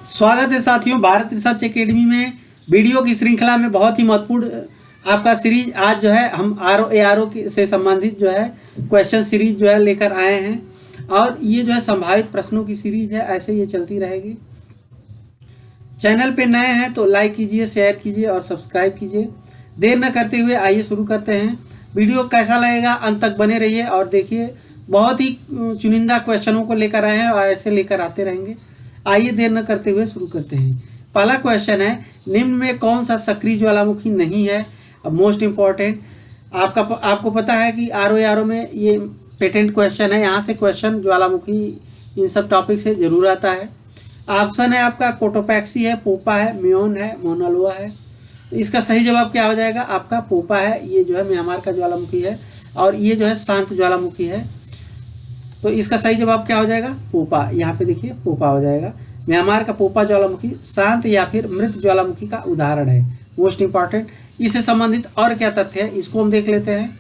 स्वागत है साथियों, भारत रिसर्च एकेडमी में वीडियो की श्रृंखला में बहुत ही महत्वपूर्ण आपका सीरीज आज जो है हम आर ओ से संबंधित जो है क्वेश्चन सीरीज जो है लेकर आए हैं। और ये जो है संभावित प्रश्नों की सीरीज है, ऐसे ये चलती रहेगी। चैनल पे नए हैं तो लाइक कीजिए, शेयर कीजिए और सब्सक्राइब कीजिए। देर न करते हुए आइए शुरू करते हैं। वीडियो कैसा लगेगा अंत तक बने रहिए और देखिए, बहुत ही चुनिंदा क्वेश्चनों को लेकर आए हैं और ऐसे लेकर आते रहेंगे। आइए देर न करते हुए शुरू करते हैं। पहला क्वेश्चन है, निम्न में कौन सा सक्रिय ज्वालामुखी नहीं है? मोस्ट इम्पॉर्टेंट, आपको पता है कि आर ओ में ये पेटेंट क्वेश्चन है, यहाँ से क्वेश्चन ज्वालामुखी इन सब टॉपिक से जरूर आता है। ऑप्शन है आपका कोटोपैक्सी है, पोपा है, म्योन है, मोना लोआ है। तो इसका सही जवाब क्या हो जाएगा? आपका पोपा है। ये जो है म्यांमार का ज्वालामुखी है और ये जो है शांत ज्वालामुखी है। तो इसका सही जवाब क्या हो जाएगा? पोपा। यहाँ पे देखिए पोपा हो जाएगा। म्यांमार का पोपा ज्वालामुखी शांत या फिर मृत ज्वालामुखी का उदाहरण है। मोस्ट इंपॉर्टेंट, इससे संबंधित और क्या तथ्य है इसको हम देख लेते हैं।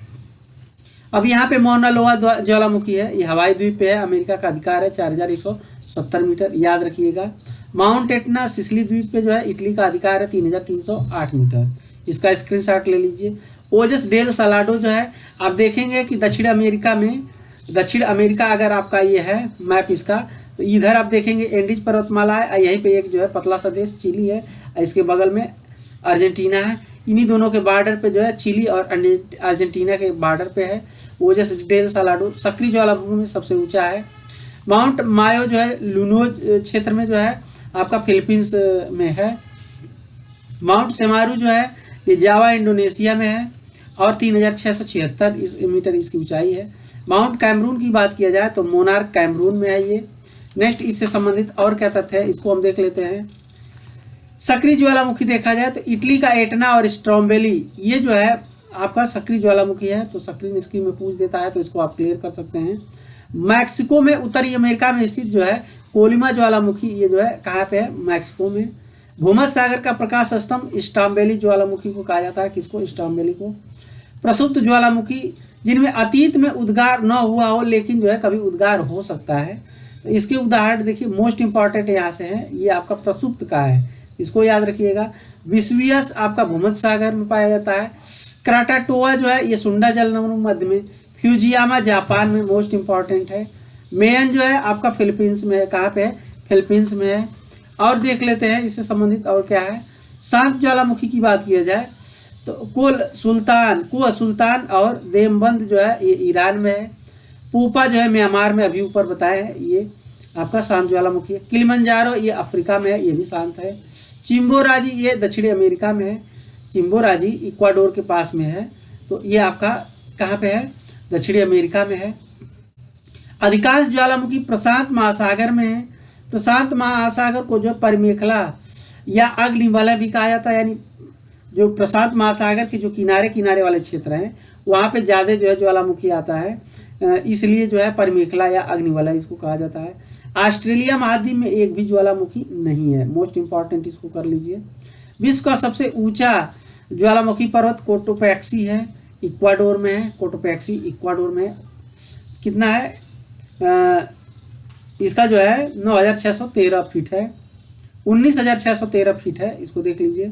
अब यहाँ पे मौना लोआ ज्वालामुखी है, ये हवाई द्वीप पे है, अमेरिका का अधिकार है, 4170 मीटर, याद रखिएगा। माउंट एटना सिसिली द्वीप पे जो है इटली का अधिकार है, 3308 मीटर, इसका स्क्रीनशॉट ले लीजिए। ओजस डेल सलाडो जो है, आप देखेंगे कि दक्षिण अमेरिका अगर आपका ये है मैप इसका, तो इधर आप देखेंगे एंडीज पर्वतमाला है, यहीं पे एक जो है पतला सा देश चिली है, इसके बगल में अर्जेंटीना है। इन्हीं दोनों के बॉर्डर पे जो है चिली और अर्जेंटीना के बॉर्डर पे है ओजस डेल सालाडो। सक्रिय ज्वालामुखी में सबसे ऊंचा है। माउंट मायो जो है लुनोज क्षेत्र में जो है आपका फिलीपींस में है। माउंट सेमारू जो है ये जावा इंडोनेशिया में है और 3676 मीटर इसकी ऊंचाई है। माउंट कैमरून की बात किया जाए तो मोनार्क कैमरून में है ये। नेक्स्ट, इससे संबंधित और क्या तथ्य है इसको हम देख लेते हैं। सक्रिय ज्वालामुखी देखा जाए तो इटली का एटना और स्ट्रोम्बेली ये जो है आपका सक्रिय ज्वालामुखी है। तो सक्रिय निष्क्रिय में पूछ देता है तो इसको आप क्लियर कर सकते हैं। मैक्सिको में, उत्तरी अमेरिका में स्थित जो है कोलिमा ज्वालामुखी, ये जो है कहाँ पे है? मैक्सिको में। भूमध्य सागर का प्रकाश स्तंभ स्ट्रोम्बेली ज्वालामुखी को कहा जाता है। किसको? स्ट्रोम्बेली को। प्रसुप्त ज्वालामुखी जिनमें अतीत में उद्गार न हुआ हो लेकिन जो है कभी उद्गार हो सकता है, तो इसके उदाहरण देखिए। मोस्ट इंपॉर्टेंट यहाँ से है, ये आपका प्रसुप्त का है, इसको याद रखिएगा। विस्वियस आपका भूमध्य सागर में पाया जाता है। क्राटाटोआ जो है ये सुंडा जलनमन मध्य में। फ्यूजियामा जापान में, मोस्ट इंपॉर्टेंट है। मेयन जो है आपका फिलीपींस में है। कहाँ पे है? फिलीपींस में है। और देख लेते हैं इससे संबंधित और क्या है। शांत ज्वालामुखी की बात किया जाए तो कुआ सुल्तान और देमबंद जो है ये ईरान में है। पूपा जो है म्यांमार में, अभी ऊपर बताया है, ये आपका शांत ज्वालामुखी है। किलिमंजारो ये अफ्रीका में है, ये भी शांत है। चिम्बोराजी ये दक्षिणी अमेरिका में है। चिम्बोराजी इक्वाडोर के पास में है, तो ये आपका कहाँ पे है? दक्षिणी अमेरिका में है। अधिकांश ज्वालामुखी प्रशांत महासागर में है। प्रशांत महासागर को जो परिमेखला या अग्निवलय भी कहा जाता है, यानी जो प्रशांत महासागर के जो किनारे वाले क्षेत्र हैं वहाँ पे ज़्यादा जो है ज्वालामुखी आता है, इसलिए जो है परिमेखला या अग्निवलय इसको कहा जाता है। ऑस्ट्रेलिया महाद्वीप में एक भी ज्वालामुखी नहीं है। मोस्ट इंपॉर्टेंट, इसको कर लीजिए। विश्व का सबसे ऊंचा ज्वालामुखी पर्वत कोटोपैक्सी है, इक्वाडोर में है। कोटोपैक्सी इक्वाडोर में है। कितना है? इसका जो है 9613 फीट है, 19613 फीट है, इसको देख लीजिए।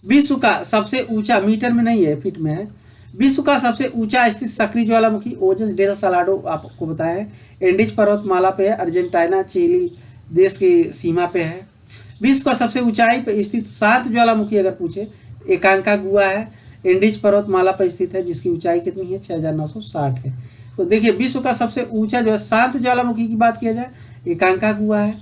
विश्व का सबसे ऊंचा, मीटर में नहीं है, फीट में है। विश्व का सबसे ऊंचा स्थित सक्रिय ज्वालामुखी ओजस डेल सालाडो आपको बताया है, एंडीज पर्वतमाला पे है, अर्जेंटीना चिली देश की सीमा पे है। विश्व का सबसे ऊंचाई पे स्थित शांत ज्वालामुखी अगर पूछे, एकांकागुआ है, एंडीज पर्वतमाला पर स्थित है, जिसकी ऊंचाई कितनी है? 6960 है। तो देखिए, विश्व का सबसे ऊंचा जो है शांत ज्वालामुखी की बात किया जाए एकांकागुआ है।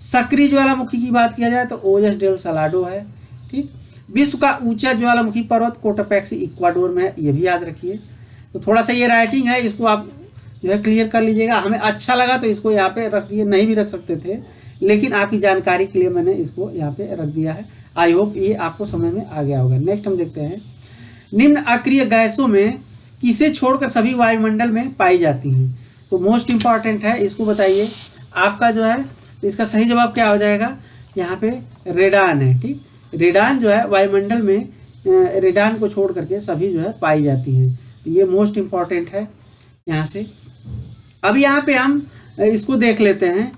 सक्रिय ज्वालामुखी की बात किया जाए तो ओजस डेल सालाडो है। ठीक। विश्व का ऊंचा ज्वालामुखी पर्वत कोटोपैक्सी इक्वाडोर में है, ये भी याद रखिए। तो थोड़ा सा ये राइटिंग है, इसको आप जो है क्लियर कर लीजिएगा। हमें अच्छा लगा तो इसको यहाँ पे रख दिए, नहीं भी रख सकते थे, लेकिन आपकी जानकारी के लिए मैंने इसको यहाँ पे रख दिया है। आई होप ये आपको समझ में आ गया होगा। नेक्स्ट हम देखते हैं, निम्न अक्रिय गैसों में किसे छोड़कर सभी वायुमंडल में पाई जाती हैं? तो मोस्ट इंपॉर्टेंट है, इसको बताइए। आपका जो है इसका सही जवाब क्या हो जाएगा? यहाँ पे रेडान है। ठीक, रेडान जो है वायुमंडल में, रेडान को छोड़ करके सभी जो है पाई जाती हैं। ये मोस्ट इंपॉर्टेंट है यहाँ से। अब यहाँ पे हम इसको देख लेते हैं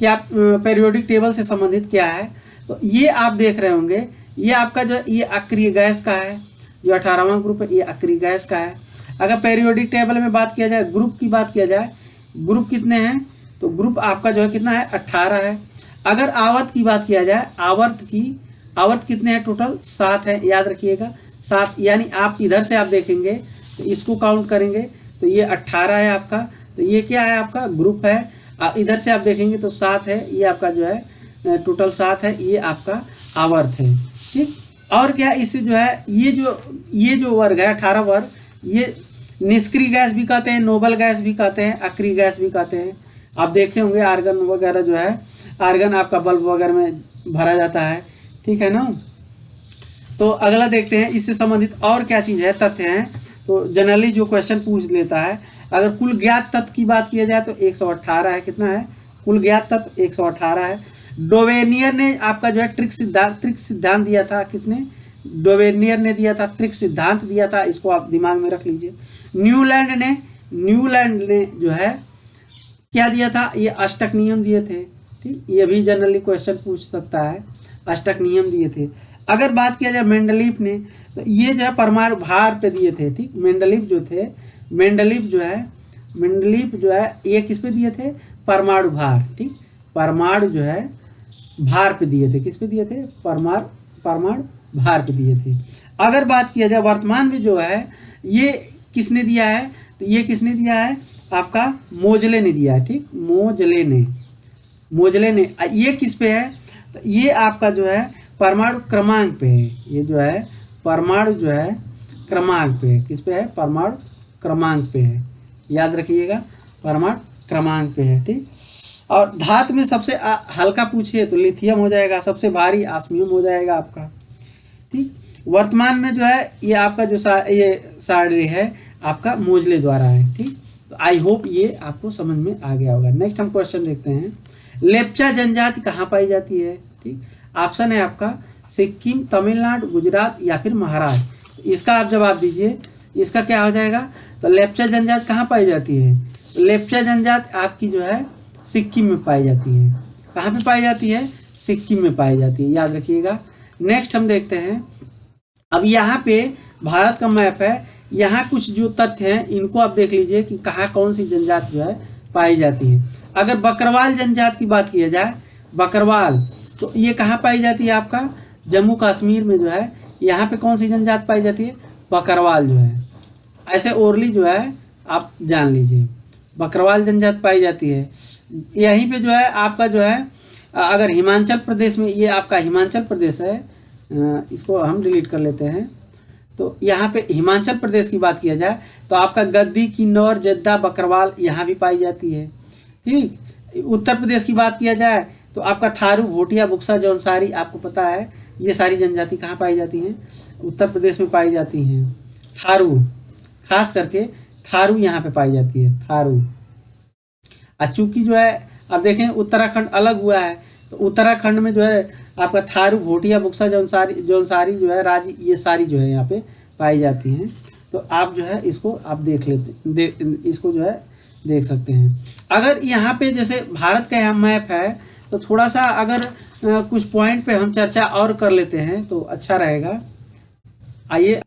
क्या पेरियोडिक टेबल से संबंधित क्या है। तो ये आप देख रहे होंगे, ये आपका जो ये अक्रिय गैस का है, जो 18वां ग्रुप है ये अक्रिय गैस का है। अगर पेरियोडिक टेबल में बात किया जाए, ग्रुप की बात किया जाए, ग्रुप कितने हैं, तो ग्रुप आपका जो है कितना है 18 है। अगर आवर्त की बात किया जाए, आवर्त कितने हैं टोटल 7 है, याद रखिएगा 7, यानी आप इधर से आप देखेंगे तो इसको काउंट करेंगे तो ये 18 है आपका, तो ये क्या है आपका ग्रुप है। इधर से आप देखेंगे तो 7 है, ये आपका जो है टोटल 7 है, ये आपका आवर्त है। ठीक, और क्या इससे जो है ये जो वर्ग है 18 वर्ग, ये निष्क्रिय गैस भी कहते हैं, नोबल गैस भी कहते हैं, अक्रिय गैस भी कहते हैं। आप देखे होंगे आर्गन वगैरह जो है, आर्गन आपका बल्ब वगैरह में भरा जाता है, ठीक है ना। तो अगला देखते हैं इससे संबंधित और क्या चीज़ है, तथ्य हैं। तो जनरली जो क्वेश्चन पूछ लेता है, अगर कुल ज्ञात तत्व की बात किया जाए तो 118 है। कितना है कुल ज्ञात तत्व 118 है। डोवेनियर ने आपका जो है ट्रिक सिद्धांत दिया था, किसने, डोवेनियर ने दिया था, ट्रिक सिद्धांत दिया था, इसको आप दिमाग में रख लीजिए। न्यूलैंड ने जो है क्या दिया था, ये अष्टक नियम दिए थे। ठीक, ये भी जनरली क्वेश्चन पूछ सकता है, अष्टक नियम दिए थे। अगर बात किया जाए मेंडलीफ ने, तो ये जो है परमाणु भार पे दिए थे। ठीक, मेंडलीफ जो है ये किस पे दिए थे, परमाणु भार। ठीक, परमाणु जो है भार पे दिए थे, किस पे दिए थे, परमाणु भार पे दिए थे। अगर बात किया जाए वर्तमान में जो है ये किसने दिया है, तो ये किसने दिया है, आपका मोजले ने दिया है। ठीक, मोजले ने ये किस पे है, तो ये आपका जो है परमाणु क्रमांक पे है। ये जो है परमाणु जो है क्रमांक पे है, किस पे है, परमाणु क्रमांक पे है, याद रखिएगा परमाणु क्रमांक पे है। ठीक, और धातु में सबसे हल्का पूछिए तो लिथियम हो जाएगा, सबसे भारी ऑस्मियम हो जाएगा आपका। ठीक, वर्तमान में जो है ये आपका जो ये सारणी है आपका मोजले द्वारा है। ठीक, तो आई होप ये आपको समझ में आ गया होगा। नेक्स्ट हम क्वेश्चन देखते हैं, लेप्चा जनजाति कहाँ पाई जाती है। ठीक, ऑप्शन है आपका सिक्किम, तमिलनाडु, गुजरात या फिर महाराष्ट्र। इसका आप जवाब दीजिए, इसका क्या हो जाएगा, तो लेप्चा जनजाति कहाँ पाई जाती है, लेप्चा जनजाति आपकी जो है सिक्किम में पाई जाती है। कहाँ पे पाई जाती है, सिक्किम में पाई जाती है, याद रखिएगा। नेक्स्ट हम देखते हैं, अब यहाँ पे भारत का मैप है, यहाँ कुछ जो तथ्य हैं इनको आप देख लीजिए कि कहाँ कौन सी जनजाति जो है पाई जाती है। अगर बकरवाल जनजाति की बात किया जाए, बकरवाल, तो ये कहाँ पाई जाती है, आपका जम्मू कश्मीर में जो है, यहाँ पे कौन सी जनजाति पाई जाती है, बकरवाल जो है। ऐसे ओरली जो है आप जान लीजिए, बकरवाल जनजाति पाई जाती है। यहीं पे जो है आपका जो है, अगर हिमाचल प्रदेश में, ये आपका हिमाचल प्रदेश है, इसको हम डिलीट कर लेते हैं। तो यहाँ पे हिमाचल प्रदेश की बात किया जाए तो आपका गद्दी, किन्नौर, जद्दा, बकरवाल यहाँ भी पाई जाती है। ठीक, उत्तर प्रदेश की बात किया जाए तो आपका थारू, भोटिया, बुक्सा, जौनसारी, आपको पता है ये सारी जनजाति कहाँ पाई जाती हैं, उत्तर प्रदेश में पाई जाती हैं। थारू, खास करके थारू यहाँ पे पाई जाती है, थारू। चूंकि जो है अब देखें उत्तराखंड अलग हुआ है, तो उत्तराखंड में जो है आपका थारू, भोटिया, बुक्सा, जौनसारी जो है, राजी, ये सारी जो है यहाँ पे पाई जाती हैं। तो आप जो है इसको आप इसको जो है देख सकते हैं। अगर यहाँ पे जैसे भारत का यहाँ मैप है तो थोड़ा सा अगर कुछ पॉइंट पे हम चर्चा और कर लेते हैं तो अच्छा रहेगा। आइए,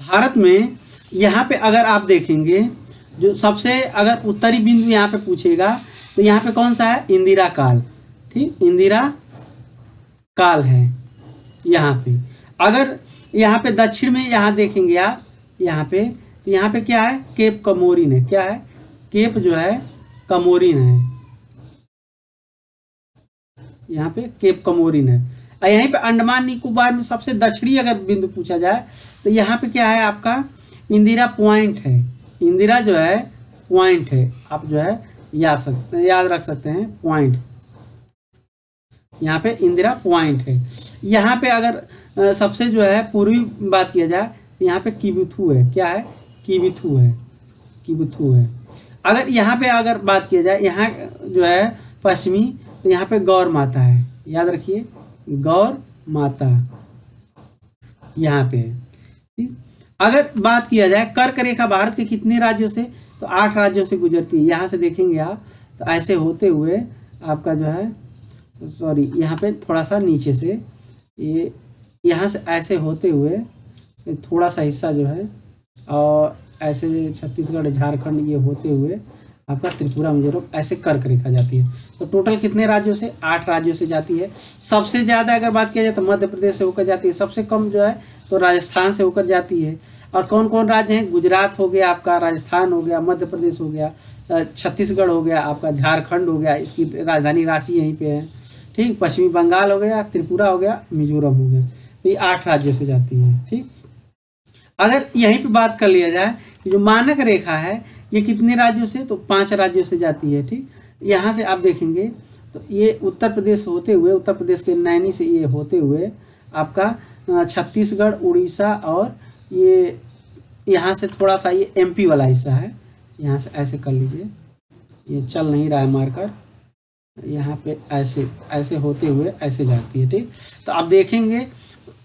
भारत में यहाँ पे अगर आप देखेंगे, जो सबसे अगर उत्तरी बिंदु यहाँ पे पूछेगा तो यहाँ पे कौन सा है, इंदिरा काल। ठीक, इंदिरा काल है यहाँ पे। अगर यहाँ पे दक्षिण में यहाँ देखेंगे आप, यहाँ पे, तो यहाँ पे क्या है, केप कमोरिन है। क्या है, केप जो है कमोरिन है, यहाँ पे केप कमोरिन है। और यहीं पे अंडमान निकोबार में सबसे दक्षिणी अगर बिंदु पूछा जाए तो यहाँ पे क्या है, आपका इंदिरा पॉइंट है। इंदिरा जो है पॉइंट है, आप जो है याद रख सकते हैं, पॉइंट, यहाँ पे इंदिरा पॉइंट है। यहाँ पे अगर सबसे जो है पूर्वी बात किया जाए तो यहाँ पे किबुथु है। क्या है, किबुथु है, किबुथु है। अगर यहाँ पे अगर बात किया जाए, यहाँ जो है पश्चिमी, तो यहाँ पे गौर माता है, याद रखिए गौर माता यहाँ पे है। ठीक, अगर बात किया जाए कर्क रेखा भारत के कितने राज्यों से, तो 8 राज्यों से गुजरती है। यहाँ से देखेंगे आप तो ऐसे होते हुए आपका जो है, सॉरी यहाँ पे थोड़ा सा नीचे से, ये यहाँ से ऐसे होते हुए थोड़ा सा हिस्सा जो है, और ऐसे छत्तीसगढ़ झारखंड ये होते हुए आपका त्रिपुरा मिजोरम ऐसे कर्क रेखा जाती है। तो टोटल कितने राज्यों से? 8 राज्यों से जाती है। सबसे ज़्यादा अगर बात किया जाए तो मध्य प्रदेश से होकर जाती है, सबसे कम जो है तो राजस्थान से होकर जाती है। और कौन कौन राज्य हैं? गुजरात हो गया आपका, राजस्थान हो गया, मध्य प्रदेश हो गया, छत्तीसगढ़ हो गया आपका, झारखंड हो गया, इसकी राजधानी रांची यहीं पे है, ठीक, पश्चिमी बंगाल हो गया, त्रिपुरा हो गया, मिजोरम हो गया। तो ये 8 राज्यों से जाती है, ठीक। अगर यहीं पे बात कर लिया जाए कि जो मानक रेखा है ये कितने राज्यों से? तो 5 राज्यों से जाती है, ठीक। यहाँ से आप देखेंगे तो ये उत्तर प्रदेश होते हुए, उत्तर प्रदेश के नैनी से ये होते हुए आपका छत्तीसगढ़, उड़ीसा, और ये यहाँ से थोड़ा सा ये एमपी वाला हिस्सा है, यहाँ से ऐसे कर लीजिए, ये चल नहीं रहा है मार्कर, यहाँ पे ऐसे ऐसे होते हुए ऐसे जाती है, ठीक। तो आप देखेंगे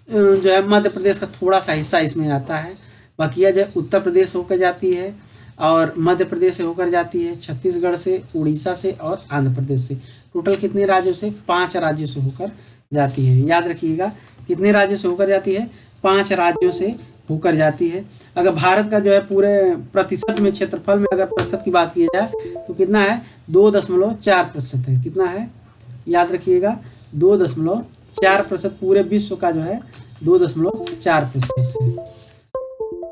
जो है मध्य प्रदेश का थोड़ा सा हिस्सा इसमें आता है, बाकी जो उत्तर प्रदेश होकर जाती है, और मध्य प्रदेश से होकर जाती है, छत्तीसगढ़ से, उड़ीसा से, और आंध्र प्रदेश से। टोटल कितने राज्यों से? 5 राज्यों से होकर जाती है। याद रखिएगा, कितने राज्यों से होकर जाती है? 5 राज्यों से होकर जाती है। अगर भारत का जो है पूरे प्रतिशत में, क्षेत्रफल में अगर प्रतिशत की बात की जाए तो कितना है? 2.4% है। कितना है? याद रखिएगा, 2.4%। पूरे विश्व का जो है 2.4% है।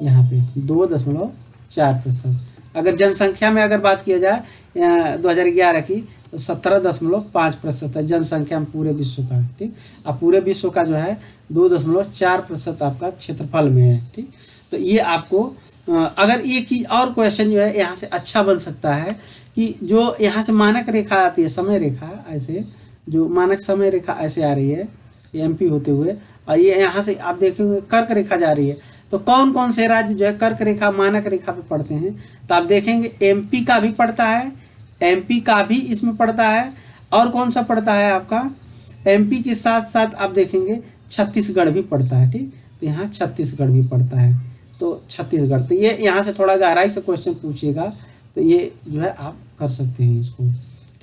यहाँ पे 2.4%। अगर जनसंख्या में अगर बात किया जाए 2011 की तो 17.5% है जनसंख्या में पूरे विश्व का, ठीक। अब पूरे विश्व का जो है 2.4% आपका क्षेत्रफल में है, ठीक। तो ये आपको अगर एक चीज़ और क्वेश्चन जो है यहाँ से अच्छा बन सकता है कि जो यहाँ से मानक रेखा आती है, समय रेखा, ऐसे जो मानक समय रेखा ऐसे आ रही है एमपी होते हुए, और ये यहाँ से आप देखेंगे कर्क रेखा जा रही है। तो कौन कौन से राज्य जो है कर्क रेखा, मानक रेखा पे पड़ते हैं? तो आप देखेंगे एमपी का भी पड़ता है, एमपी का भी इसमें पड़ता है, और कौन सा पड़ता है आपका? एमपी के साथ साथ आप देखेंगे छत्तीसगढ़ भी पड़ता है, ठीक। तो यहाँ छत्तीसगढ़ भी पड़ता है, तो छत्तीसगढ़। तो ये यहाँ से थोड़ा गहराई से क्वेश्चन पूछेगा, तो ये जो है आप कर सकते हैं इसको,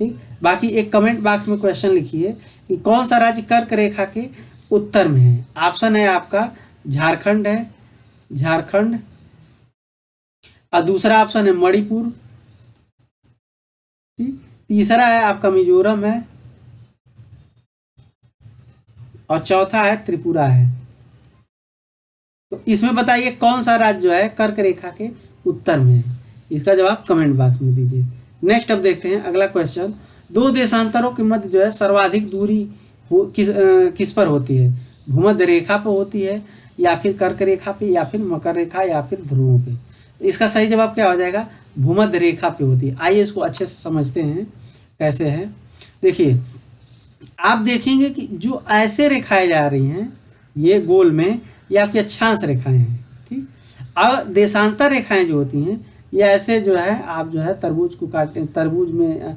ठीक। बाकी एक कमेंट बॉक्स में क्वेश्चन लिखिए कि कौन सा राज्य कर्क रेखा के उत्तर में है। ऑप्शन है आपका झारखंड है, झारखंड, और दूसरा ऑप्शन है मणिपुर, ठीक। तीसरा है आपका मिजोरम है, और चौथा है त्रिपुरा है। तो इसमें बताइए कौन सा राज्य जो है कर्क रेखा के उत्तर में है? इसका जवाब कमेंट बॉक्स में दीजिए। नेक्स्ट अब देखते हैं अगला क्वेश्चन। 2 देशांतरों के मध्य जो है सर्वाधिक दूरी किस पर होती है? भूमध्य रेखा पर होती है, या फिर कर्क रेखा पे, या फिर मकर रेखा, या फिर ध्रुवों पे? तो इसका सही जवाब क्या हो जाएगा? भूमध्य रेखा पे होती है। आइए इसको अच्छे से समझते हैं कैसे है। देखिए, आप देखेंगे कि जो ऐसे रेखाएं जा रही हैं ये गोल में, ये आपकी अक्षांश रेखाएं हैं, ठीक। और देशांतर रेखाएं जो होती हैं ये ऐसे जो है, आप जो है तरबूज को काटते हैं, तरबूज में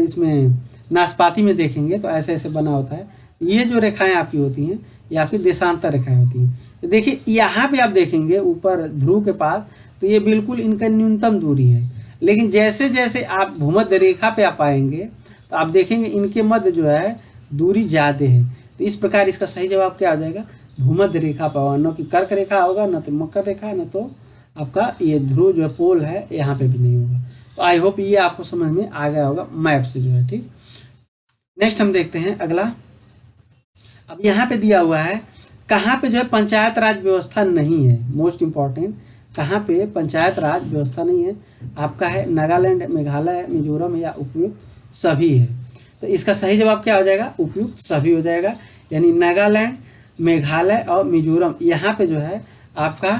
इसमें नाशपाती में देखेंगे तो ऐसे ऐसे बना होता है। ये जो रेखाएं आपकी होती हैं या फिर देशांतर रेखाएं होती हैं। तो देखिए यहाँ पे आप देखेंगे ऊपर ध्रुव के पास, तो ये बिल्कुल इनका न्यूनतम दूरी है। लेकिन जैसे जैसे आप भूमध्य रेखा पे आप आएंगे तो आप देखेंगे इनके मध्य जो है दूरी ज़्यादा है। तो इस प्रकार इसका सही जवाब क्या आ जाएगा? भूमध्य रेखा पर, न कि कर्क रेखा होगा, न तो मकर रेखा, न तो आपका ये ध्रुव जो है पोल है यहाँ पे भी नहीं होगा। तो आई होप ये आपको समझ में आ गया होगा मैप से जो है, ठीक। नेक्स्ट हम देखते हैं अगला। अब यहाँ पे दिया हुआ है कहाँ पे जो है पंचायत राज व्यवस्था नहीं है। मोस्ट इम्पॉर्टेंट, कहाँ पे पंचायत राज व्यवस्था नहीं है? आपका है नागालैंड, मेघालय, मिजोरम, या उपयुक्त सभी है। तो इसका सही जवाब क्या हो जाएगा? उपयुक्त सभी हो जाएगा। यानी नागालैंड, मेघालय और मिजोरम, यहाँ पे जो है आपका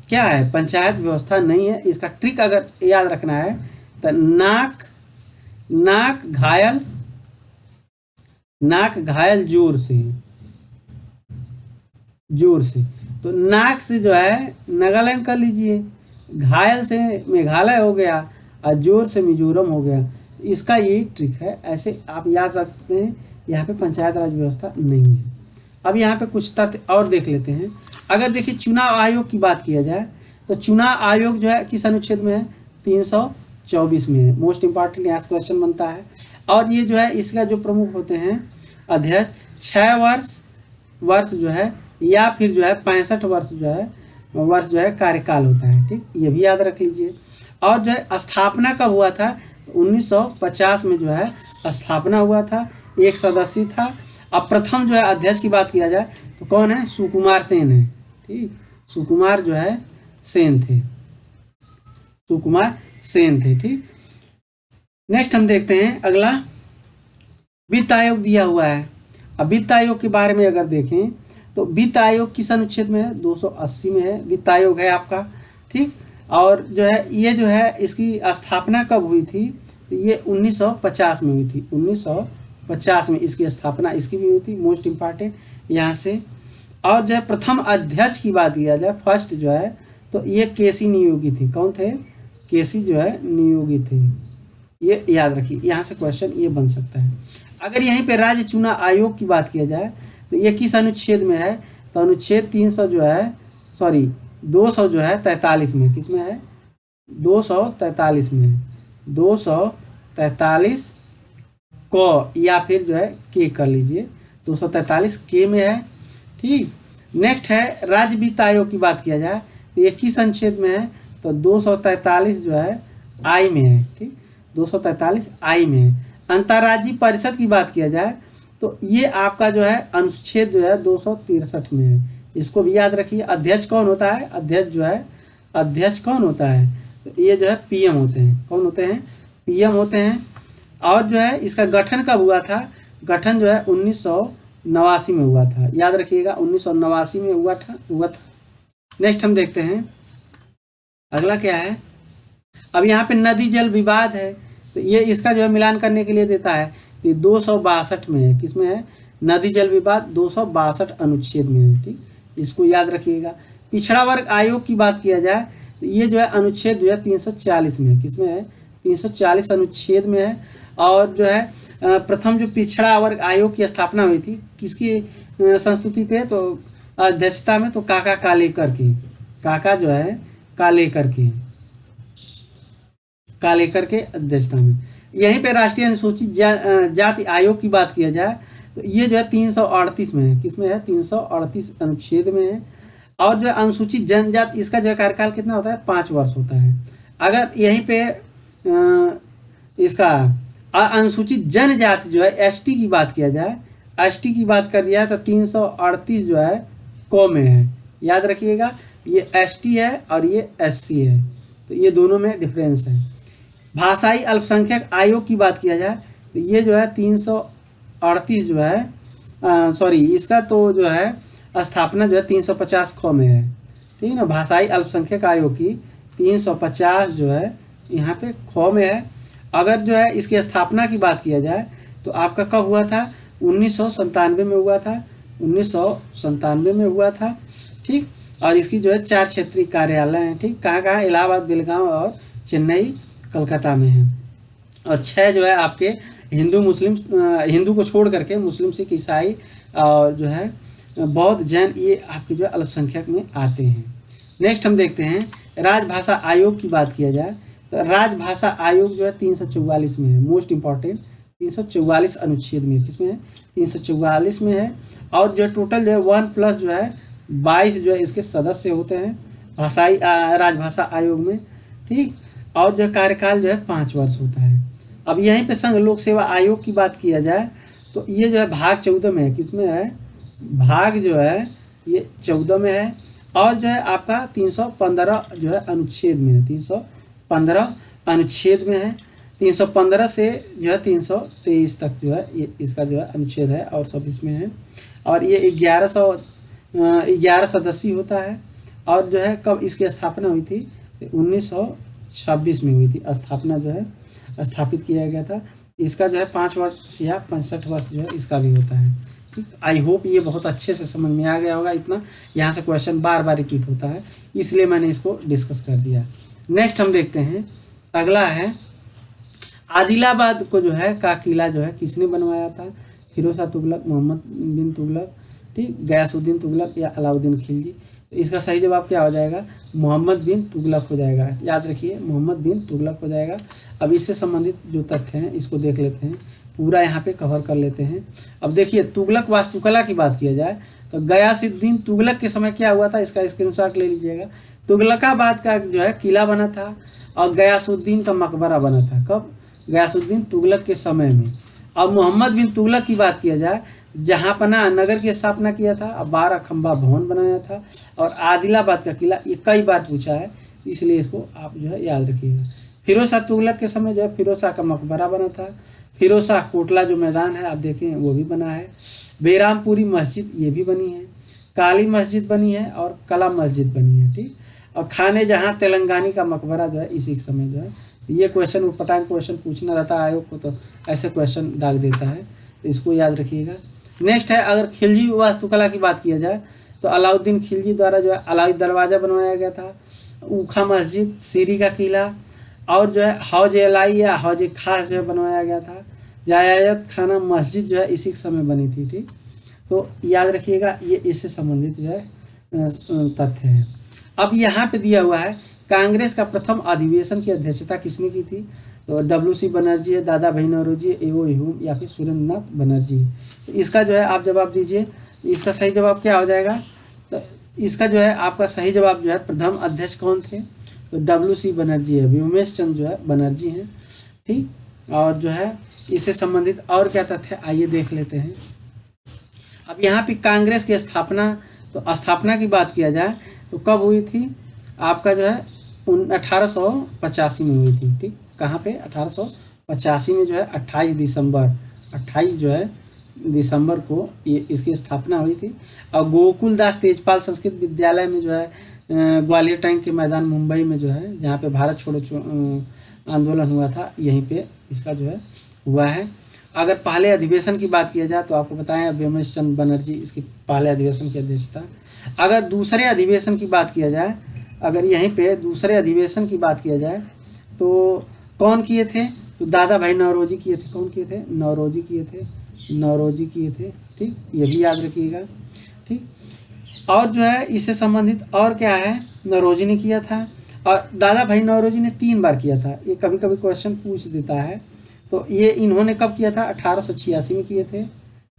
क्या है? पंचायत व्यवस्था नहीं है। इसका ट्रिक अगर याद रखना है तो नाक घायल जोर से। तो नाक से जो है नागालैंड कर लीजिए, घायल से मेघालय हो गया, और जोर से मिजोरम हो गया। इसका ये ट्रिक है, ऐसे आप याद रख सकते हैं। यहाँ पे पंचायत राज व्यवस्था नहीं है। अब यहाँ पे कुछ तथ्य और देख लेते हैं। अगर देखिए चुनाव आयोग की बात किया जाए तो चुनाव आयोग जो है किस अनुच्छेद में है? 1924 में है। मोस्ट इंपॉर्टेंट यहाँ से क्वेश्चन बनता है। और ये जो है इसका जो प्रमुख होते हैं अध्यक्ष 6 वर्ष जो है या फिर जो है 65 वर्ष जो है कार्यकाल होता है। ठीक, ये भी याद रख लीजिए। और जो है स्थापना कब हुआ था? 1950 में जो है स्थापना हुआ था, एक सदस्य था। अब प्रथम जो है अध्यक्ष की बात किया जाए तो कौन है? सुकुमार सेन है। ठीक, सुकुमार जो है सेन थे, सुकुमार सेन थे। ठीक, नेक्स्ट हम देखते हैं अगला, वित्त आयोग दिया हुआ है। अब वित्त आयोग के बारे में अगर देखें तो वित्त आयोग किस अनुच्छेद में है? 280 में है, वित्त आयोग है आपका। ठीक, और जो है ये जो है इसकी स्थापना कब हुई थी? तो ये 1950 में हुई थी। 1950 में इसकी स्थापना इसकी भी हुई थी, मोस्ट इम्पॉर्टेंट यहाँ से। और जो है प्रथम अध्यक्ष की बात किया जाए, फर्स्ट जो है तो ये केसी नियोगी थी। कौन थे? केसी जो है नियोगी थे, ये याद रखिए। यहाँ से क्वेश्चन ये बन सकता है। अगर यहीं पे राज्य चुनाव आयोग की बात किया जाए तो ये किस अनुच्छेद में है? तो अनुच्छेद 300 जो है 200 जो है 43 में, किस में है? 243 में है। 243 को या फिर जो है के कर लीजिए, 243 के में है। ठीक, नेक्स्ट है राज्य वित्त आयोग की बात किया जाए तो ये किस अनुच्छेद में है? तो 243 जो है आई में है। ठीक, 243 आई में है। अंतर्राज्यीय परिषद की बात किया जाए तो ये आपका जो है अनुच्छेद जो है 263 में है, इसको भी याद रखिए। अध्यक्ष कौन होता है? अध्यक्ष कौन होता है? तो ये जो है पीएम होते हैं। कौन होते हैं? पीएम होते हैं। और जो है इसका गठन कब हुआ था? गठन जो है 1989 में हुआ था, याद रखिएगा, 1989 में हुआ था। नेक्स्ट हम देखते हैं अगला क्या है। अब यहाँ पे नदी जल विवाद है तो ये इसका जो है मिलान करने के लिए देता है, ये 262 में है। किस में है? नदी जल विवाद 262 अनुच्छेद में है। ठीक, इसको याद रखिएगा। पिछड़ा वर्ग आयोग की बात किया जाए तो ये जो है अनुच्छेद जो है 340 में है। किस में है? 340 अनुच्छेद में है। और जो है प्रथम जो पिछड़ा वर्ग आयोग की स्थापना हुई थी किसकी संस्तुति पे? तो अध्यक्षता में, तो काका कालेकर की, काका जो है कालेकर के अध्यक्षता में। यहीं पे राष्ट्रीय अनुसूचित जाति आयोग की बात किया जाए तो ये जो है 338 में है। किस में है? 338 अनुच्छेद में है। और जो है अनुसूचित जनजाति, इसका जो है कार्यकाल कितना होता है? 5 वर्ष होता है। अगर यहीं पे इसका अनुसूचित जनजाति जो है एसटी की बात किया जाए, एसटी की बात कर दिया तो 338 जो है क में है, याद रखिएगा। ये एसटी है और ये एससी है, तो ये दोनों में डिफरेंस है। भाषाई अल्पसंख्यक आयोग की बात किया जाए तो ये जो है 338 जो है इसका तो जो है स्थापना जो है 350 ख में है। ठीक है ना, भाषाई अल्पसंख्यक आयोग की 350 जो है यहाँ पे ख में है। अगर जो है इसकी स्थापना की बात किया जाए तो आपका कब हुआ था? 1997 में हुआ था, 1997 में हुआ था। ठीक, और इसकी जो है 4 क्षेत्रीय कार्यालय हैं। ठीक, कहाँ? इलाहाबाद, बेलगांव और चेन्नई कलकत्ता में है। और 6 जो है आपके हिंदू को छोड़ करके मुस्लिम, सिख, ईसाई और जो है बौद्ध, जैन, ये आपके जो है अल्पसंख्यक में आते हैं। नेक्स्ट हम देखते हैं राजभाषा आयोग की बात किया जाए तो राजभाषा आयोग जो है 344 में है, मोस्ट इंपॉर्टेंट 344 अनुच्छेद में। किसमें है? 344 में है। और जो टोटल जो है 1+ जो है 22 जो है इसके सदस्य होते हैं राजभाषा आयोग में। ठीक, और जो कार्यकाल जो है 5 वर्ष होता है। अब यहीं पे संघ लोक सेवा आयोग की बात किया जाए तो ये जो है भाग 14 में है। किसमें है? भाग जो है ये 14 में है। और जो है आपका 315 जो है अनुच्छेद में है, 315 अनुच्छेद में है। 315 से जो है 323 तक जो है ये इसका जो है अनुच्छेद है और सब इसमें है। और ये 11 सदस्य होता है। और जो है कब इसकी स्थापना हुई थी? 1926 में हुई थी स्थापना, जो है स्थापित किया गया था। इसका जो है 5 वर्ष या 65 वर्ष जो है इसका भी होता है। ठीक, आई होप ये बहुत अच्छे से समझ में आ गया होगा। इतना यहाँ से क्वेश्चन बार बार रिपीट होता है, इसलिए मैंने इसको डिस्कस कर दिया। नेक्स्ट हम देखते हैं अगला है आदिलाबाद को जो है का किला जो है किसने बनवाया था? फिरोज शाह तुगलक, मोहम्मद बिन तुगलक, ठीक, गयासुद्दीन तुगलक या अलाउद्दीन खिलजी। इसका सही जवाब क्या हो जाएगा, मोहम्मद बिन तुगलक हो जाएगा। याद रखिए मोहम्मद बिन तुगलक हो जाएगा। अब इससे संबंधित जो तथ्य हैं इसको देख लेते हैं, पूरा यहाँ पे कवर कर लेते हैं। अब देखिए तुगलक वास्तुकला की बात किया जाए तो गयासुद्दीन तुगलक के समय क्या हुआ था, इसका स्क्रीनशॉट ले लीजिएगा। तुगलकाबाद का जो है किला बना था और गयासुद्दीन का मकबरा बना था। कब, गयासुद्दीन तुगलक के समय में। अब मोहम्मद बिन तुगलक की बात किया जाए, जहांपना नगर की स्थापना किया था, अब 12 खंबा भवन बनाया था और आदिलाबाद का किला, ये कई बार पूछा है इसलिए इसको आप जो है याद रखिएगा। फिरोज शाह तुगलक के समय जो है फिरोज शाह का मकबरा बना था। फिरोज शाह कोटला जो मैदान है आप देखें वो भी बना है। बेरामपुरी मस्जिद ये भी बनी है। काली मस्जिद बनी है और कला मस्जिद बनी है। ठीक, और खाने जहाँ तेलंगानी का मकबरा जो है इसी समय जो है, ये क्वेश्चन उटपटांग क्वेश्चन पूछना रहता है आयोग को, तो ऐसे क्वेश्चन दाग देता है, तो इसको याद रखिएगा। नेक्स्ट है, अगर खिलजी वास्तुकला की बात किया जाए तो अलाउद्दीन खिलजी द्वारा जो है अलाई दरवाज़ा बनवाया गया था, ऊखा मस्जिद, सीरी का किला और जो है हौज अलाई या हौज खास जो है बनवाया गया था। जायत खाना मस्जिद जो है इसी समय बनी थी। ठीक, तो याद रखिएगा ये इससे संबंधित जो है तथ्य है। अब यहाँ पे दिया हुआ है कांग्रेस का प्रथम अधिवेशन की अध्यक्षता किसने की थी, तो WC बनर्जी है, दादा भाई नौरोजी, एओ ह्यूम या फिर सुरेंद्रनाथ बनर्जी। तो इसका जो है आप जवाब दीजिए, इसका सही जवाब क्या हो जाएगा, तो इसका जो है आपका सही जवाब जो है प्रथम अध्यक्ष कौन थे, तो WC बनर्जी है, व्योमेश चंद्र जो है बनर्जी हैं। ठीक, और जो है इससे संबंधित और क्या तथ्य आइए देख लेते हैं। अब यहाँ पे कांग्रेस की स्थापना, तो स्थापना की बात किया जाए तो कब हुई थी, आपका जो है 1885 में हुई थी। ठीक, कहाँ पे, 1885 में जो है 28 जो है दिसंबर को ये इसकी स्थापना हुई थी। और गोकुल दास तेजपाल संस्कृत विद्यालय में जो है ग्वालियर टैंक के मैदान मुंबई में जो है, जहाँ पे भारत छोड़ो आंदोलन हुआ था, यहीं पे इसका जो है हुआ है। अगर पहले अधिवेशन की बात किया जाए तो आपको बताएं व्योमेश चंद्र बनर्जी इसकी पहले अधिवेशन की अध्यक्ष था। अगर दूसरे अधिवेशन की बात किया जाए, अगर यहीं पे दूसरे अधिवेशन की बात किया जाए तो कौन किए थे, तो दादा भाई नौरोजी किए थे। कौन किए थे, नौरोजी किए थे, नौरोजी किए थे। ठीक, ये भी याद रखिएगा। ठीक, और जो है इससे संबंधित और क्या है, नौरोजी ने किया था और दादा भाई नौरोजी ने 3 बार किया था। ये कभी कभी क्वेश्चन पूछ देता है। तो ये इन्होंने कब किया था, 1886 में किए थे,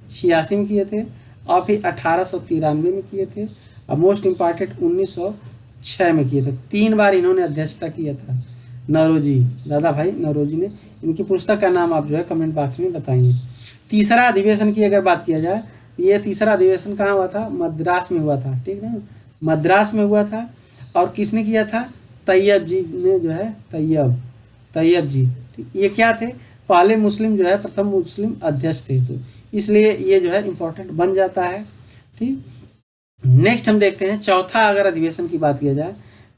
86 में किए थे और फिर 1893 में किए थे और मोस्ट इम्पॉर्टेंट 1906 में किए थे। 3 बार इन्होंने अध्यक्षता किया था नौरोजी, दादा भाई नौरोजी ने। इनकी पुस्तक का नाम आप जो है कमेंट बॉक्स में बताइए। तीसरा अधिवेशन की अगर बात किया जाए, ये तीसरा अधिवेशन कहाँ हुआ था, मद्रास में हुआ था। ठीक ना, मद्रास में हुआ था और किसने किया था, तैयब जी ने जो है, तैयब जी। ठीक, ये क्या थे, पहले मुस्लिम जो है, प्रथम मुस्लिम अध्यक्ष थे, तो इसलिए ये जो है इम्पोर्टेंट बन जाता है। ठीक, नेक्स्ट हम देखते हैं चौथा अगर अधिवेशन की बात किया जाए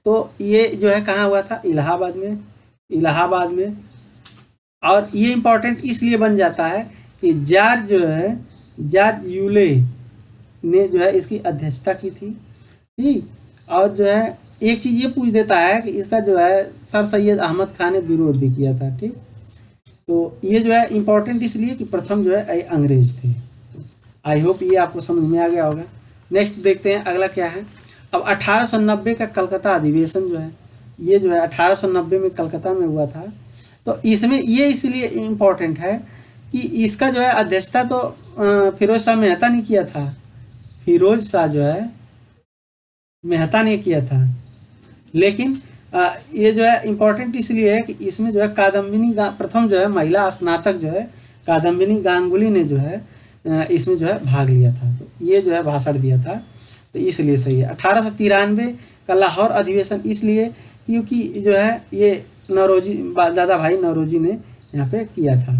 तो ये जो है कहाँ हुआ था, इलाहाबाद में, इलाहाबाद में। और ये इम्पोर्टेंट इसलिए बन जाता है कि जॉर्ज यूले ने जो है इसकी अध्यक्षता की थी। ठीक, और जो है एक चीज़ ये पूछ देता है कि इसका जो है सर सैयद अहमद खान ने विरोध भी किया था। ठीक, तो ये जो है इम्पोर्टेंट इसलिए कि प्रथम जो है अंग्रेज थे। आई होप ये आपको समझ में आ गया होगा। नेक्स्ट देखते हैं अगला क्या है। अब 1890 का कलकत्ता अधिवेशन जो है, ये जो है 1890 में कलकत्ता में हुआ था। तो इसमें ये इसलिए इम्पोर्टेंट है कि इसका जो है अध्यक्षता तो फिरोज शाह मेहता ने किया था, फिरोज शाह जो है मेहता ने किया था। लेकिन ये जो है इम्पोर्टेंट इसलिए है कि इसमें जो है कादम्बिनी प्रथम जो है महिला स्नातक जो है कादम्बिनी गांगुली ने जो है इसमें जो है भाग लिया था, तो ये जो है भाषण दिया था, तो इसलिए सही है। 1893 का लाहौर अधिवेशन इसलिए क्योंकि जो है ये नौरोजी, दादा भाई नौरोजी ने यहाँ पे किया था,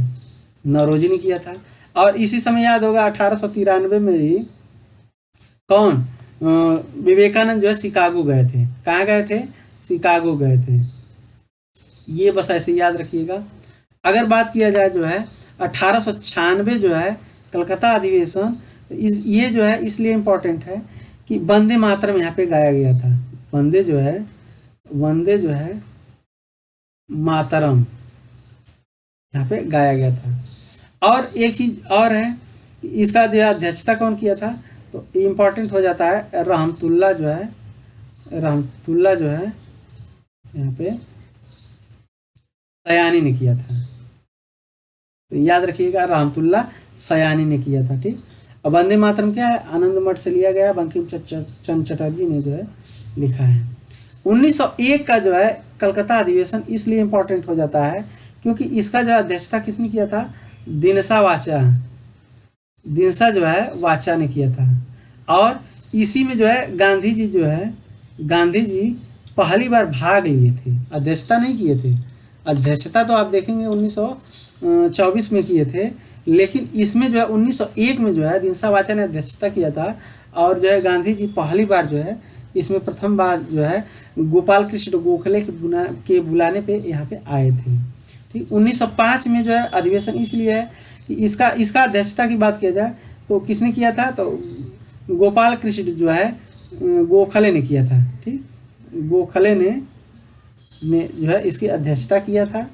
नौरोजी ने किया था। और इसी समय याद होगा 1893 में ही कौन, विवेकानंद जो है शिकागो गए थे। कहाँ गए थे, शिकागो गए थे। ये बस ऐसे याद रखिएगा। अगर बात किया जाए जो है 1896 जो है कलकत्ता अधिवेशन, ये जो है इसलिए इम्पोर्टेंट है कि वंदे मातरम यहाँ पे गाया गया था। वंदे जो है मातरम यहाँ पे गाया गया था। और एक चीज और है, इसका जो अध्यक्षता कौन किया था, तो इम्पोर्टेंट हो जाता है रहमतुल्ला जो है रहमतुल्लाह जो है यहाँ पे सयानी ने किया था। तो याद रखिएगा, रहमतुल्लाह सयानी ने किया था। ठीक। अब वंदे मातरम क्या है, आनंद मठ से लिया गया, बंकिम चंद्र चटर्जी ने जो है लिखा है। 1901 का जो है कलकत्ता अधिवेशन इसलिए इम्पोर्टेंट हो जाता है क्योंकि इसका जो अध्यक्षता किसने किया था, दिनसा जो है वाचा ने किया था। और इसी में जो है गांधी जी पहली बार भाग लिए थे, अध्यक्षता नहीं किए थे। अध्यक्षता तो आप देखेंगे 1924 में किए थे, लेकिन इसमें जो है 1901 में जो है दिनसा वाचा ने अध्यक्षता किया था। और जो है गांधी जी पहली बार जो है इसमें प्रथम बार जो है गोपाल कृष्ण गोखले के बुलाने पे यहाँ पे आए थे। ठीक। 1905 में जो है अधिवेशन इसलिए है कि इसका अध्यक्षता की बात किया जाए तो किसने किया था, तो गोपाल कृष्ण जो है गोखले ने किया था। ठीक। गोखले ने जो है इसकी अध्यक्षता किया था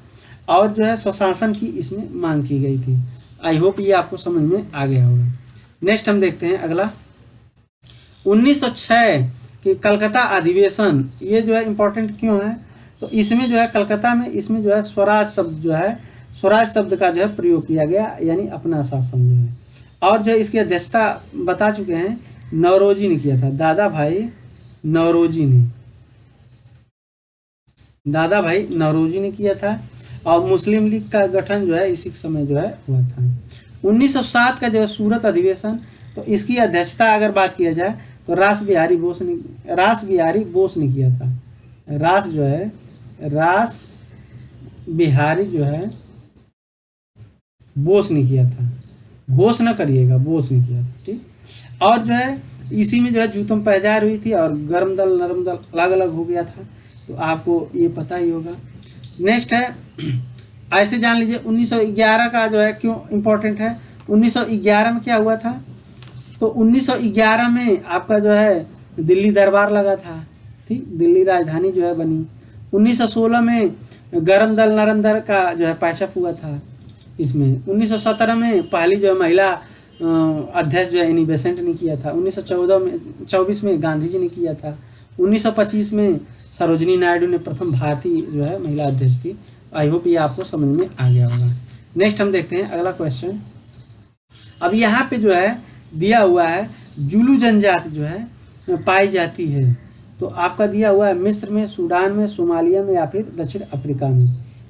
और जो है स्वशासन की इसमें मांग की गई थी। आई होप ये आपको समझ में आ गया होगा। नेक्स्ट हम देखते हैं अगला 1906 कि कलकत्ता अधिवेशन, ये जो है इम्पोर्टेंट क्यों है, तो इसमें जो है कलकत्ता में इसमें जो है स्वराज शब्द का जो है प्रयोग किया गया, यानी अपना शासन जो है। और जो है इसकी अध्यक्षता बता चुके हैं नौरोजी ने किया था, दादा भाई नौरोजी ने किया था। और मुस्लिम लीग का गठन जो है इसी समय जो है हुआ था। 1907 का जो है सूरत अधिवेशन, तो इसकी अध्यक्षता अगर बात किया जाए तो रास बिहारी बोस ने किया था। रास बिहारी जो है बोस ने किया था, घोष न करिएगा, बोस ने किया था। ठीक। और जो है इसी में जो है जूतम पहचार हुई थी और गर्म दल नरम दल अलग अलग हो गया था, तो आपको ये पता ही होगा। नेक्स्ट है ऐसे जान लीजिए 1911 का जो है क्यों इम्पोर्टेंट है। 1911 में क्या हुआ था, तो 1911 में आपका जो है दिल्ली दरबार लगा था। ठीक। दिल्ली राजधानी जो है बनी। 1916 में गरम दल नरम दल का जो है पैचअप हुआ था इसमें। 1917 में पहली जो है महिला अध्यक्ष जो है एनी बेसेंट ने किया था। 1924 में गांधी जी ने किया था। 1925 में सरोजनी नायडू ने प्रथम भारतीय जो है महिला अध्यक्ष थी। आई होप ये आपको समझ में आ गया होगा। नेक्स्ट हम देखते हैं अगला क्वेश्चन। अब यहाँ पे जो है दिया हुआ है जुलू जनजाति जो है पाई जाती है, तो आपका दिया हुआ है मिस्र में, सूडान में, सोमालिया में या फिर दक्षिण अफ्रीका में।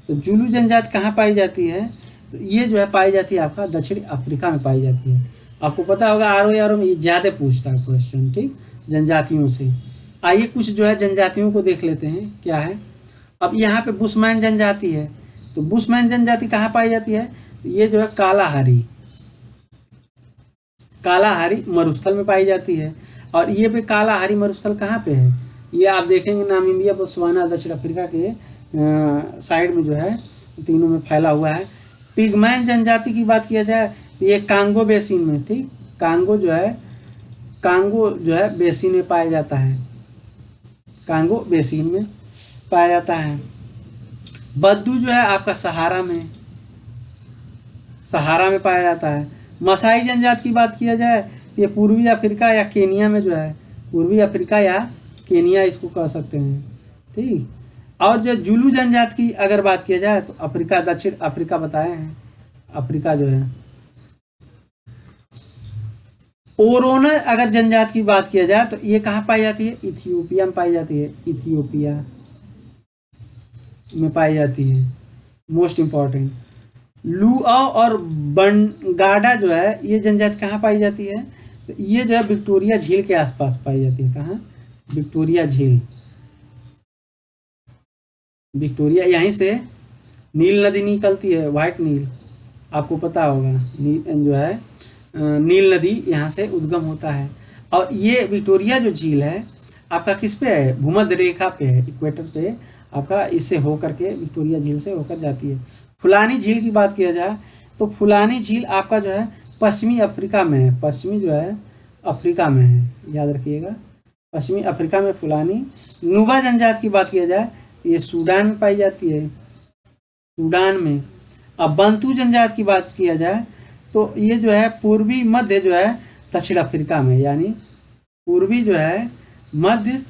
तो जुलू जनजाति कहाँ पाई जाती है, तो ये जो है पाई जाती है आपका दक्षिण अफ्रीका में पाई जाती है। आपको पता होगा आर में ये ज़्यादा पूछता है क्वेश्चन। ठीक। जनजातियों से। आइए कुछ जो है जनजातियों को देख लेते हैं क्या है। अब यहाँ पे बुशमैन जनजाति है, तो बुशमैन जनजाति कहाँ पाई जाती है, ये जो है कालाहारी मरुस्थल में पाई जाती है। और ये पे कालाहारी मरुस्थल कहाँ पे है, ये आप देखेंगे नामीबिया, बोत्सवाना, दक्षिण अफ्रीका के साइड में जो है तीनों में फैला हुआ है। पिगमैन जनजाति की बात किया जाए तो ये कांगो बेसिन में, ठीक, कांगो जो है बेसिन में पाया जाता है, कांगो बेसिन में पाया जाता है। बद्दू जो है आपका सहारा में पाया जाता है। मसाई जनजाति की बात किया जाए ये पूर्वी अफ्रीका या केनिया में जो है, पूर्वी अफ्रीका या केनिया इसको कह सकते हैं, ठीक। और जो जुलू जनजाति की अगर बात किया जाए तो अफ्रीका, दक्षिण अफ्रीका बताए हैं, अफ्रीका जो है। ओरोना अगर जनजाति की बात किया जाए तो ये कहाँ पाई जाती है, इथियोपिया में पाई जाती है, इथियोपिया में पाई जाती है, मोस्ट इंपॉर्टेंट। लुआओ और बंगाडा जो है ये जनजाति कहाँ पाई जाती है, तो ये जो है विक्टोरिया झील के आसपास पाई जाती है। कहाँ, विक्टोरिया झील, विक्टोरिया, यहीं से नील नदी निकलती है, व्हाइट नील, आपको पता होगा, जो है नील नदी यहाँ से उद्गम होता है। और ये विक्टोरिया जो झील है आपका किस पे है, भूमध्य रेखा पे है, इक्वेटर पे आपका इससे होकर के विक्टोरिया झील से होकर जाती है। फुलानी झील की बात किया जाए तो फुलानी झील आपका जो है पश्चिमी अफ्रीका में है, पश्चिमी जो है अफ्रीका में है, याद रखिएगा, पश्चिमी अफ्रीका में फुलानी। नुबा जनजाति की बात किया जाए तो ये सूडान में पाई जाती है, सूडान में। अब बंतू जनजाति की बात किया जाए तो ये जो है पूर्वी मध्य जो है दक्षिण अफ्रीका में, यानी पूर्वी जो है मध्य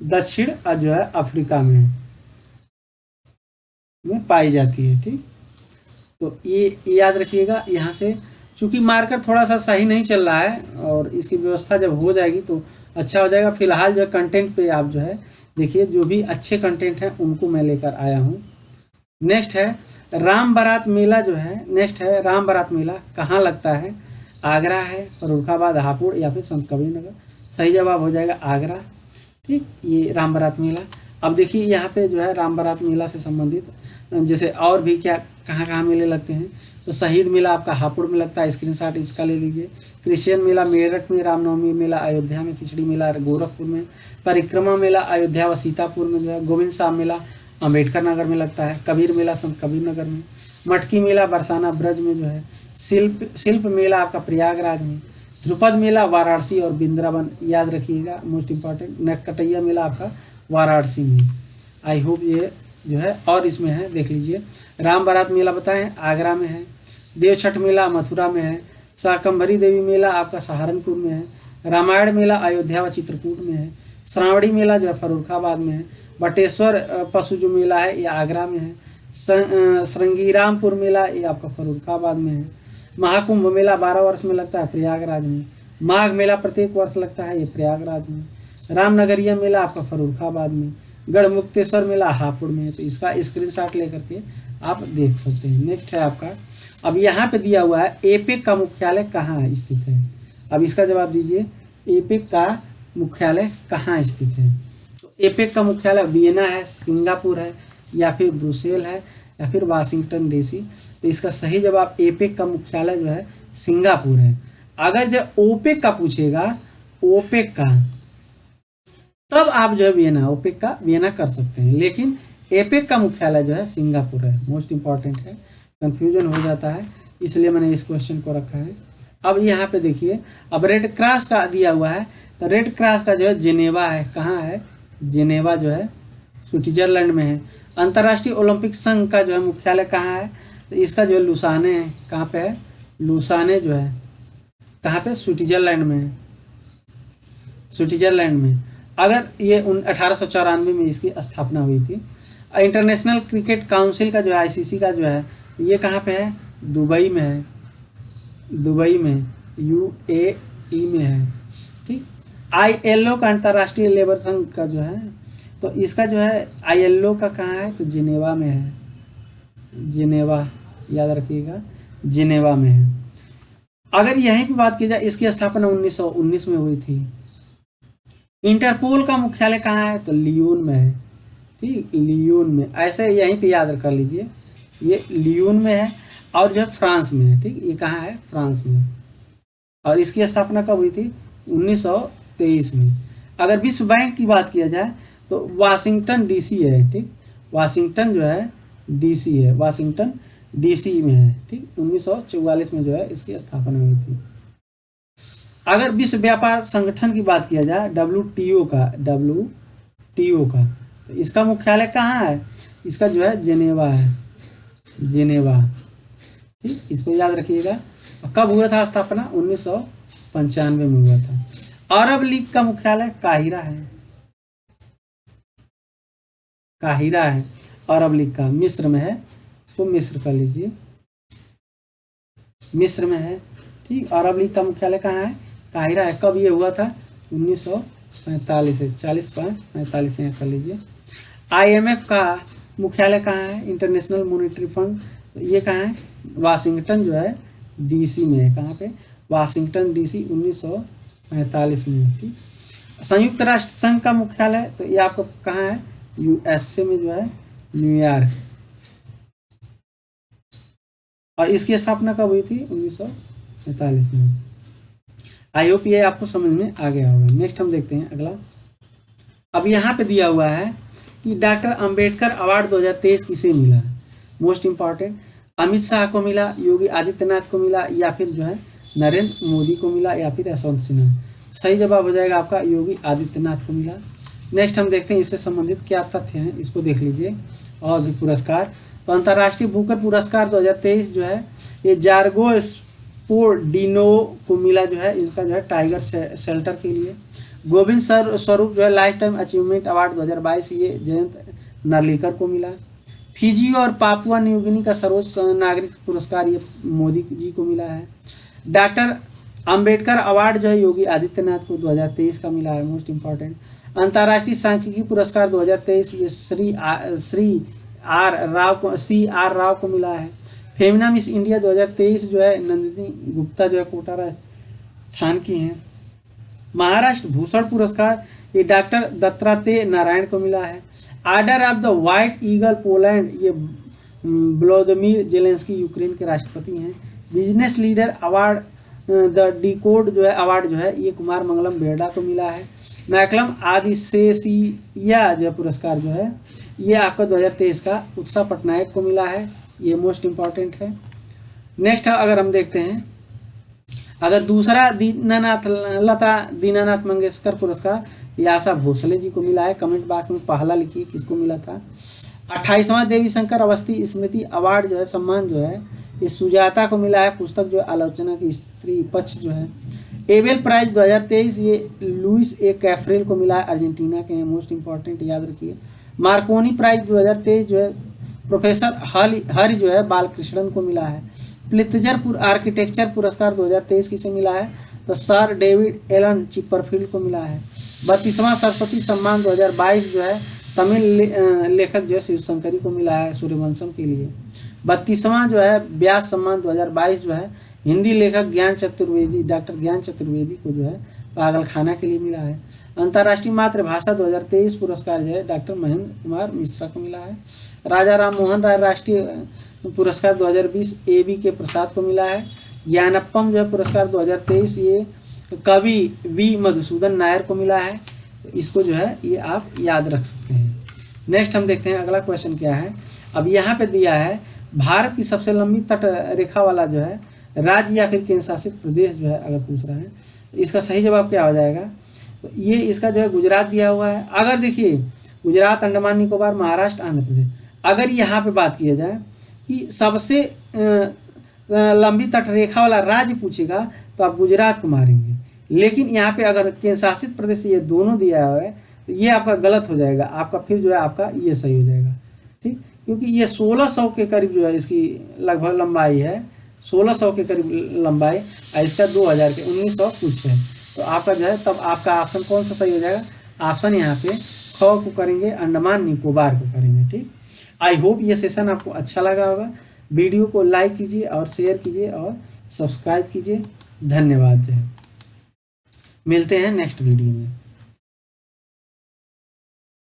दक्षिण जो है अफ्रीका में पाई जाती है। ठीक, तो ये याद रखिएगा। यहाँ से चूंकि मार्कर थोड़ा सा सही नहीं चल रहा है और इसकी व्यवस्था जब हो जाएगी तो अच्छा हो जाएगा। फिलहाल जो है कंटेंट पे आप जो है देखिए, जो भी अच्छे कंटेंट हैं उनको मैं लेकर आया हूँ। नेक्स्ट है राम बारात मेला जो है, नेक्स्ट है राम बारात मेला कहाँ लगता है? आगरा है, फर्रुखाबाद, हापुड़ या फिर संत कबीर नगर। सही जवाब हो जाएगा आगरा। ठीक, ये राम बारात मेला। अब देखिए यहाँ पे जो है राम बारात मेला से संबंधित जैसे और भी क्या कहाँ कहाँ मेले लगते हैं, तो शहीद मेला आपका हापुड़ में लगता है, स्क्रीनशॉट इसका ले लीजिए। क्रिश्चियन मेला मेरठ में, रामनवमी मेला अयोध्या में, खिचड़ी मेला गोरखपुर में, परिक्रमा मेला अयोध्या व सीतापुर में जो है, गोविंद शाह मेला अम्बेडकर नगर में लगता है, कबीर मेला संत कबीर नगर में, मटकी मेला बरसाना ब्रज में जो है, शिल्प मेला आपका प्रयागराज में, ध्रुपद मेला वाराणसी और वृंदावन याद रखिएगा, मोस्ट इंपॉर्टेंट। नरकटिया मेला आपका वाराणसी में। आई होप ये जो है और इसमें है, देख लीजिए। राम बारात मेला बताएं आगरा में है, देव छठ मेला मथुरा में है, शाकंभरी देवी मेला आपका सहारनपुर में है, रामायण मेला अयोध्या व चित्रकूट में है, श्रावणी मेला जो है फर्रुखाबाद में है, बटेश्वर पशु जो मेला है ये आगरा में है, श्रृंगीरामपुर मेला ये आपका फर्रुखाबाद में है, महाकुंभ मेला 12 वर्ष में लगता है प्रयागराज में, माघ मेला प्रत्येक वर्ष लगता है ये प्रयागराज में, रामनगरिया मेला आपका फर्रुखाबाद में, गढ़मुक्तेश्वर मेला हापुड़ में है। तो इसका स्क्रीनशॉट लेकर के आप देख सकते हैं। नेक्स्ट है आपका, अब यहाँ पे दिया हुआ है एपेक का मुख्यालय कहाँ स्थित है? अब इसका जवाब दीजिए, एपेक का मुख्यालय कहाँ स्थित है? तो एपेक का मुख्यालय वियना है, सिंगापुर है, या फिर ब्रुसेल है, या फिर वाशिंगटन डीसी। तो इसका सही जवाब एपेक का मुख्यालय जो है सिंगापुर है। अगर जब ओपेक का पूछेगा, ओपेक का, तब आप जो है वियना, ओपेक का वियना कर सकते हैं, लेकिन एपेक का मुख्यालय जो है सिंगापुर है। मोस्ट इंपॉर्टेंट है, कंफ्यूजन हो जाता है, इसलिए मैंने इस क्वेश्चन को रखा है। अब यहाँ पे देखिए, अब रेड क्रॉस का दिया हुआ है, तो रेड क्रॉस का जो है जिनेवा है। कहाँ है? जिनेवा जो है स्विट्जरलैंड में है। अंतर्राष्ट्रीय ओलंपिक संघ का जो है मुख्यालय कहाँ है? तो इसका जो है लुसाने है। कहाँ पे है? लुसाने जो है कहाँ पे? स्विट्जरलैंड में है, स्विट्जरलैंड में। अगर ये 1894 में इसकी स्थापना हुई थी। इंटरनेशनल क्रिकेट काउंसिल का जो है, आईसीसी का जो है, ये कहाँ पे है? दुबई में है, दुबई में, यूएई में है। ठीक, आईएलओ का, अंतर्राष्ट्रीय लेबर संघ का जो है, तो इसका जो है आईएलओ का कहाँ है? तो जिनेवा में है, जिनेवा याद रखिएगा, जिनेवा में है। अगर यहीं पे बात की जाए, इसकी स्थापना 1919 में हुई थी। इंटरपोल का मुख्यालय कहाँ है? तो लियोन में है। ठीक, लियोन में, ऐसे यहीं पे याद कर लीजिए, ये लियोन में है। और जो है फ्रांस में है। ठीक, ये कहाँ है? फ्रांस में। और इसकी स्थापना कब हुई थी? 1923 में। अगर विश्व बैंक की बात किया जाए तो वाशिंगटन डीसी है। ठीक, वाशिंगटन जो है डीसी है, वाशिंगटन डीसी में है। ठीक, 1944 में जो है इसकी स्थापना हुई थी। अगर विश्व व्यापार संगठन की बात किया जाए, डब्ल्यूटीओ का, तो इसका मुख्यालय कहाँ है? इसका जो है जेनेवा है, जेनेवा। ठीक, इसको याद रखिएगा। कब हुआ था स्थापना? 1995 में हुआ था। अरब लीग का मुख्यालय काहिरा है, काहिरा है अरब लीग का, मिस्र में है। इसको मिस्र कर लीजिए, मिस्र में है। ठीक, अरब लीग का मुख्यालय कहाँ है? काहिरा है। कब ये हुआ था? 1945 से 45 यहाँ कर लीजिए। आईएमएफ का मुख्यालय कहाँ है? इंटरनेशनल मॉनेटरी फंड, ये कहाँ है? वाशिंगटन जो है डीसी में है। कहाँ पे? वाशिंगटन डीसी, 1945 में है। ठीक, संयुक्त राष्ट्र संघ का मुख्यालय, तो ये आपको कहाँ है? यूएसए में जो है न्यूयॉर्क। और इसकी स्थापना कब हुई थी? 1945 में। आई होप ये आपको समझ में आ गया होगा। नेक्स्ट हम देखते हैं अगला। अब यहाँ पे दिया हुआ है कि डॉक्टर अंबेडकर अवार्ड 2023 किसे मिला? मोस्ट इंपॉर्टेंट, अमित शाह को मिला, योगी आदित्यनाथ को मिला, या फिर जो है नरेंद्र मोदी को मिला, या फिर यशवंत सिन्हा। सही जवाब हो जाएगा आपका योगी आदित्यनाथ को मिला। नेक्स्ट हम देखते हैं इससे संबंधित क्या तथ्य हैं, इसको देख लीजिए। और भी पुरस्कार, तो अंतर्राष्ट्रीय बुकर पुरस्कार 2023 जो है ये जार्गो स्पोर्डिनो को मिला, जो है इनका जो है टाइगर शेल्टर के लिए। गोविंद स्वरूप जो है लाइफ टाइम अचीवमेंट अवार्ड 2022 ये जयंत नार्लिकर को मिला। फिजी और पापुआ न्यू गिनी का सर्वोच्च नागरिक पुरस्कार ये मोदी जी को मिला है। डॉक्टर अंबेडकर अवार्ड जो है योगी आदित्यनाथ को 2023 का मिला है, मोस्ट इम्पॉर्टेंट। अंतर्राष्ट्रीय सांख्यिकी पुरस्कार 2023 ये सी आर राव को मिला है। फेमिना मिस इंडिया 2023 जो है नंदिनी गुप्ता जो है कोटा राजस्थान की हैं। महाराष्ट्र भूषण पुरस्कार ये डॉक्टर दत्तात्रेय नारायण को मिला है। Order of the white eagle Poland ये व्लादिमीर जेलेंस्की यूक्रेन के राष्ट्रपति हैं। Business leader award the decode जो है अवार्ड जो है ये कुमार मंगलम बेरडा को मिला है। मैकलम आदिसेसिया जो पुरस्कार जो है ये आपका 2023 का उत्सव पटनायक को मिला है, ये मोस्ट इम्पॉर्टेंट है। नेक्स्ट अगर हम देखते हैं, अगर दूसरा लता दीनानाथ मंगेशकर पुरस्कार ये आशा भोसले जी को मिला है। कमेंट बॉक्स में पहला लिखिए किसको मिला था। 28वां देवी शंकर अवस्थी स्मृति अवार्ड जो है सम्मान जो है ये सुजाता को मिला है। पुस्तक जो है आलोचना की स्त्री पक्ष जो है। एबेल प्राइज 2023 ये लुइस ए कैफ्रेल को मिला है, अर्जेंटीना के हैं, मोस्ट इम्पॉर्टेंट याद रखिए। मार्कोनी प्राइज 2023 जो है प्रोफेसर हरि जो है बालकृष्णन को मिला है। प्लित्जर आर्किटेक्चर पुरस्कार 2023 किसे मिला है, तो सर डेविड एलन चिपरफील्ड को मिला है। 32वां सरस्वती सम्मान 2022 जो है तमिल लेखक जो है शिवशंकरी को मिला है सूर्यवंशम के लिए। 32वां जो है व्यास सम्मान 2022 जो है हिंदी लेखक डॉक्टर ज्ञान चतुर्वेदी को जो है पागलखाना के लिए मिला है। अंतर्राष्ट्रीय मातृभाषा 2023 पुरस्कार जो है डॉक्टर महेंद्र कुमार मिश्रा को मिला है। राजा राम मोहन राय राष्ट्रीय पुरस्कार 2020 AB के प्रसाद को मिला है। ज्ञानप्पम जो है पुरस्कार 2023 ये कवि वी मधुसूदन नायर को मिला है। इसको जो है ये आप याद रख सकते हैं। नेक्स्ट हम देखते हैं अगला क्वेश्चन क्या है। अब यहाँ पे दिया है भारत की सबसे लंबी तट रेखा वाला जो है राज्य या फिर केंद्र शासित प्रदेश जो है अगर पूछ रहा है, इसका सही जवाब क्या हो जाएगा, तो ये इसका जो है गुजरात दिया हुआ है। अगर देखिए गुजरात, अंडमान निकोबार, महाराष्ट्र, आंध्र प्रदेश, अगर यहाँ पे बात किया जाए कि सबसे लंबी तट रेखा वाला राज्य पूछेगा तो आप गुजरात को मारेंगे, लेकिन यहाँ पे अगर केंद्र शासित प्रदेश ये दोनों दिया हुआ है तो ये आपका गलत हो जाएगा, आपका फिर जो है आपका ये सही हो जाएगा, ठीक, क्योंकि ये 1600 के करीब जो है इसकी लगभग लंबाई है, 1600 के करीब लंबाई, और इसका 2000 के 1900 कुछ है। तो आपका जो है तब आपका ऑप्शन कौन सा सही हो जाएगा, ऑप्शन यहाँ पे ख को करेंगे, अंडमान निकोबार को करेंगे, ठीक। आई होप ये सेशन आपको अच्छा लगा होगा। वीडियो को लाइक कीजिए और शेयर कीजिए और सब्सक्राइब कीजिए। धन्यवाद। जय। मिलते हैं नेक्स्ट वीडियो में।